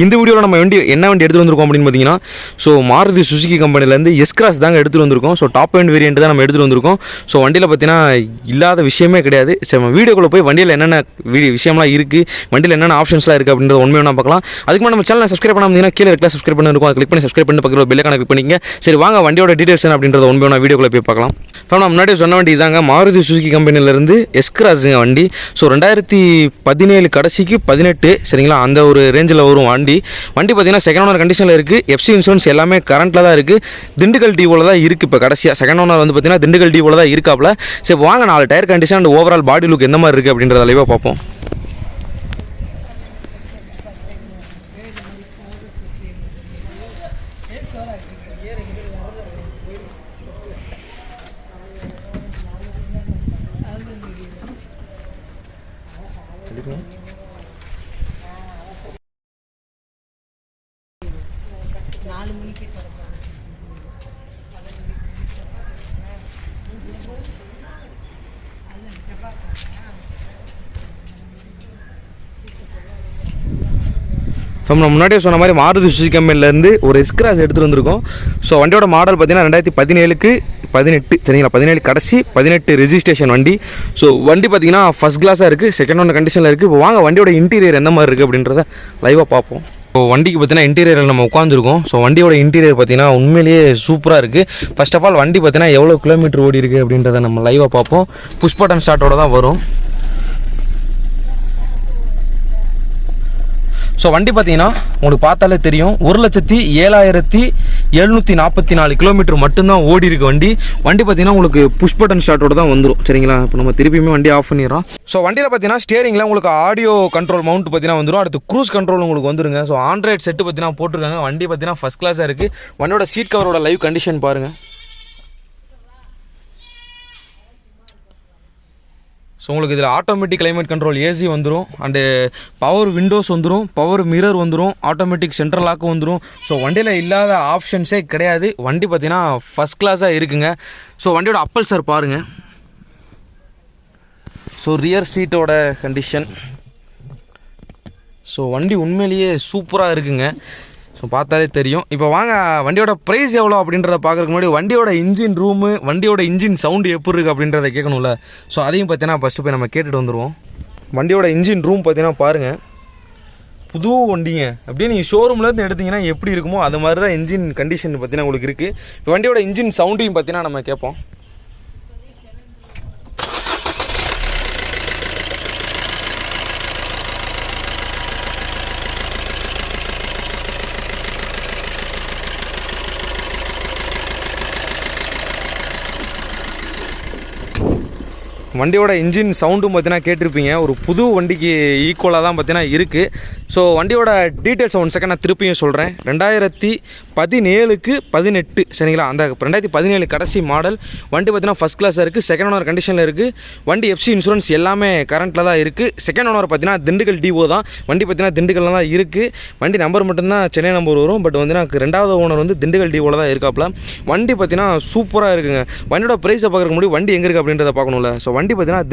இந்த வீடியோவில் நம்ம வண்டி என்ன வண்டி எடுத்துகிட்டு வந்திருக்கோம் அப்படின்னு பார்த்தீங்கன்னா, ஸோ மாருதி சுசுகி கம்பெனிலேருந்து எஸ்-கிராஸ் தாங்க எடுத்துகிட்டு வந்திருக்கோம். ஸோ டாப் எண்ட் வேரியன்ட் தான் நம்ம எடுத்துகிட்டு வந்திருக்கோம். ஸோ வண்டியில் பார்த்தீங்கன்னா இல்லாத விஷயமே கிடையாது. சரி, நம்ம வீடியோக்குள்ளே போய் வண்டியில் என்னென்ன விஷயம்லாம் இருக்குது, வண்டியில் என்னென்ன ஆப்ஷன்ஸ்லாம் இருக்குது அப்படின்றத உண்மையாக பார்க்கலாம். அதுக்கு நம்ம சேனலை சப்ஸ்கிரைப் பண்ணாமல் கீழே இருக்க சப்ஸ்கிரைப் பண்ணிருக்கோம், அதை கிளிக் பண்ணி சப்ஸ்கிரைப் பண்ணி பக்கத்தில் பெல் ஐகானை கிளிக் பண்ணிங்க. சரி வாங்க வண்டியோட டீடைல்ஸ் என்ன அப்படின்றத உண்மையான வீடியோக்குள்ளே போய் பார்க்கலாம். இப்போ நான் முன்னாடி சொன்ன வண்டி இதாங்க மாருதி சுசுகி கம்பெனிலேருந்து எஸ்-கிராஸுங்க வண்டி. ஸோ 2017 கடைசிக்கு 18 சரிங்களா, அந்த ஒரு ரேஞ்சில் வரும் வண்டி. பார்த்தீங்கன்னா செகண்ட் ஓனர் கண்டிஷனில் இருக்குது. எஃப்சி இன்சூரன்ஸ் எல்லாமே கரண்ட்டில் தான் இருக்குது. திண்டுக்கல் டிவோவில் தான் இருக்குது. இப்போ கடைசியாக செகண்ட் ஓனர் வந்து பார்த்தீங்கன்னா திண்டுக்கல் டிவோவில் தான் இருக்காப்புல. சரி வாங்க 4 tyre condition and overall body look எந்த மாதிரி இருக்குது அப்படின்றத லைவாக பார்ப்போம். இப்போ நம்ம முன்னாடியே சொன்ன மாதிரி மாருதி சுசுகி கம்பெனிலேருந்து ஒரு எஸ்-கிராஸ் எடுத்துகிட்டு வந்திருக்கோம். ஸோ வண்டியோட மாடல் பார்த்தீங்கன்னா 2017க்கு 18 சரிங்களா, 17 கடைசி 18 ரெஜிஸ்ட்ரேஷன் வண்டி. ஸோ வண்டி பார்த்தீங்கன்னா ஃபஸ்ட் கிளாஸாக இருக்குது, செகண்ட் ஓனர் கண்டிஷனில் இருக்குது. இப்போ வாங்க வண்டியோட இன்டீரியர் எந்த மாதிரி இருக்குது அப்படின்றத லைவாக பார்ப்போம். ஸோ வண்டிக்கு பார்த்தீங்கன்னா இன்டீரியரில் நம்ம உட்காந்துருக்கோம். ஸோ வண்டியோட இன்டீரியர் பார்த்தீங்கன்னா உண்மையிலேயே சூப்பராக இருக்குது. ஃபர்ஸ்ட் ஆஃப் ஆல் வண்டி பார்த்தீங்கன்னா எவ்வளோ கிலோமீட்டர் ஓடி இருக்குது அப்படின்றத நம்ம லைவாக பார்ப்போம். புஷ் பட்டன் ஸ்டார்ட்டோட தான் வரும். ஸோ வண்டி பார்த்தீங்கன்னா உங்களுக்கு பார்த்தாலே தெரியும் 1,07,744 கிலோமீட்டர் மட்டும்தான் ஓடி இருக்கு வண்டி. வண்டி பார்த்தீங்கன்னா உங்களுக்கு புஷ் பட்டன் ஸ்டார்ட்டோட தான் வந்துடும் சரிங்களா. இப்போ நம்ம திருப்பியுமே வண்டி ஆஃப் பண்ணிடுறோம். ஸோ வண்டியில் பார்த்தீங்கன்னா ஸ்டியரிங்கில் உங்களுக்கு ஆடியோ கண்ட்ரோல் மவுண்ட் பார்த்தீங்கன்னா வந்துடும். அடுத்து க்ரூஸ் கண்ட்ரோல் உங்களுக்கு வந்துருங்க. ஸோ ஆண்ட்ராய்ட் செட்டு பார்த்தீங்கன்னா போட்டிருக்காங்க. வண்டி பார்த்தீங்கன்னா ஃபஸ்ட் கிளாஸாக இருக்குது. வண்டியோட சீட் கவரோட லைவ் கண்டிஷன் பாருங்கள். ஸோ உங்களுக்கு இதில் ஆட்டோமேட்டிக் கிளைமேட் கண்ட்ரோல் ஏசி வந்துடும், அண்டு பவர் விண்டோஸ் வந்துடும், பவர் மிரர் வந்துடும், ஆட்டோமேட்டிக் சென்ட்ரல் லாக்கு வந்துடும். ஸோ வண்டியில் இல்லாத ஆப்ஷன்ஸே கிடையாது. வண்டி பார்த்தீங்கன்னா ஃபஸ்ட் கிளாஸாக இருக்குங்க. ஸோ வண்டியோட அப்பல்சர் பாருங்கள். ஸோ ரியர் சீட்டோட கண்டிஷன். ஸோ வண்டி உண்மையிலேயே சூப்பராக இருக்குங்க. ஸோ பார்த்தாலே தெரியும். இப்போ வாங்க வண்டியோட ப்ரைஸ் எவ்வளோ அப்படின்றத பார்க்குறதுக்கு முன்னாடி வண்டியோட இன்ஜின் ரூமு, வண்டியோட இன்ஜின் சவுண்டு எப்படி இருக்குது அப்படின்றத கேட்கணும்ல. ஸோ அதையும் பார்த்தீங்கன்னா ஃபஸ்ட்டு போய் நம்ம கேட்டுட்டு வந்துடுவோம். வண்டியோட இன்ஜின் ரூம் பார்த்தீங்கன்னா பாருங்கள், புது வண்டிங்க. அப்படியே நீங்கள் ஷோரூம்லேருந்து எடுத்திங்கன்னா எப்படி இருக்குமோ அது மாதிரி தான் இன்ஜின் கண்டிஷன் பார்த்தீங்கன்னா உங்களுக்கு இருக்குது. இப்போ வண்டியோட இன்ஜின் சவுண்டையும் பார்த்தீங்கன்னா நம்ம கேட்போம். வண்டியோட இன்ஜின் சவுண்டும் பார்த்தீங்கன்னா கேட்டிருப்பீங்க. ஒரு புது வண்டிக்கு ஈக்குவலாக தான் பார்த்தீங்கன்னா இருக்குது. ஸோ வண்டியோட டீட்டெயில்ஸ் 1 செகண்ட் நான் திருப்பியும் சொல்கிறேன். 2017க்கு 18 சரிங்களா, அந்த 2017 கடைசி மாடல். வண்டி பார்த்தீங்கன்னா ஃபஸ்ட் கிளாஸாக இருக்குது, செகண்ட் ஓனர் கண்டிஷனில் இருக்குது. வண்டி எஃப்சி இன்சூரன்ஸ் எல்லாமே கரண்ட்டில் தான் இருக்குது. செகண்ட் ஓனர் பார்த்தீங்கன்னா திண்டுக்கல் டிஓ தான். வண்டி பார்த்தீங்கன்னா திண்டுக்கல்ல தான் இருக்குது. வண்டி நம்பர் மட்டும்தான் சென்னை நம்பர் வரும். பட் வந்து ரெண்டாவது ஓனர் வந்து திண்டுக்கல் டிஓவில் தான் இருக்காப்புல. வண்டி பார்த்தீங்கன்னா சூப்பராக இருக்குங்க. வண்டியோட ப்ரைஸை பார்க்குறதுக்கு முன்னாடி வண்டி எங்கே இருக்குது அப்படின்றத பார்க்கணும்ல. ஸோ வண்டி பார்த்தீங்கன்னா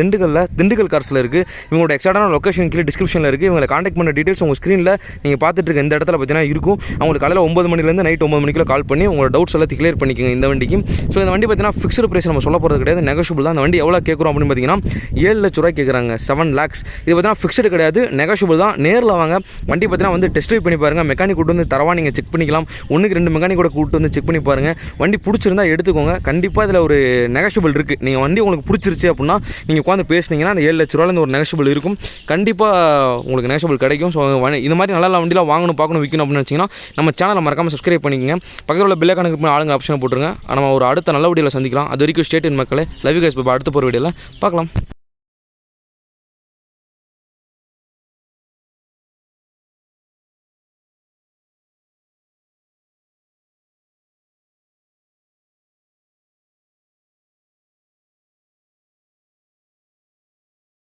திண்டுக்கல் கார்ஸில் இருக்குது. இவங்களோட எக்ஸ்ட்ரான லொக்கேஷன் கீழே டிஸ்கிரிப்ஷனில் இருக்குது. இவங்களை கான்டாக்ட் பண்ண டீட்டெயில்ஸ் உங்கள் ஸ்க்ரீனில் நீங்கள் பார்த்துட்டு இருக்க இந்த இடத்துல பார்த்தீங்கன்னா இருக்கும். அவங்களுக்கு காலையில் 9 மணிலேருந்து நைட் 9 மணிக்குள்ள கால் பண்ணி உங்களோட டவுட்ஸ் எல்லாத்தையும் கிளியர் பண்ணிக்கோங்க இந்த வண்டிக்கு. ஸோ இந்த வண்டி பார்த்தீங்கன்னா ஃபிக்ஸ்டு ப்ரைஸ் நம்ம சொல்ல போகிறது கிடையாது, நெகோஷியபிள் தான். அந்த வண்டி எவ்வளோ கேட்குறோம் அப்படின்னு பார்த்தீங்கன்னா 7 லட்ச ரூபாய் கேட்குறாங்க, 7 lakhs. இது பார்த்தீங்கன்னா ஃபிக்ஸ்டு கிடையாது, நெகோஷியபிள் தான். நேரில் வாங்க, வண்டி பார்த்தீங்கன்னா வந்து டெஸ்ட் ட்ரைவ் பண்ணி பாருங்கள். மெக்கானிக் கூட்டு வந்து தரவா நீங்கள் செக் பண்ணிக்கலாம். 1-2 மெக்கானிக் கூட கூட்டு வந்து செக் பண்ணி பாருங்கள். வண்டி பிடிச்சிருந்தா எடுத்துக்கோங்க. கண்டிப்பாக இதில் ஒரு நெகோஷியபிள் இருக்குது. நீங்கள் வண்டி உங்களுக்கு பிடிச்சிருச்சு அப்படின்னா நீங்கள் உட்காந்து பேசுனீங்கன்னா அந்த 7 லட்ச ரூபாயிலேருந்து ஒரு நெகோஷியபிள் இருக்கும். கண்டிப்பாக உங்களுக்கு நெகோஷியபிள் கிடைக்கும். ஸோ இந்த மாதிரி நல்ல வண்டியில் வாங்கணும், பார்க்கணும், விற்கணும் அப்படின்னு வச்சிங்கன்னா நம்ம சேனலை மறக்காமல் சப்ஸ்கிரைப் பண்ணிக்கங்க. பக்கத்தில் உள்ள பெல் ஐகானுக்கு ஆளுங்க ஆப்ஷனை போட்டுருங்க. நம்ம ஒரு அடுத்த நல்ல வீடியோவில் சந்திக்கலாம். அது வரைக்கும் ஸ்டே டியூன் மக்களே. Love you guys. அடுத்த போகிற வீடியோவில் பார்க்கலாம்.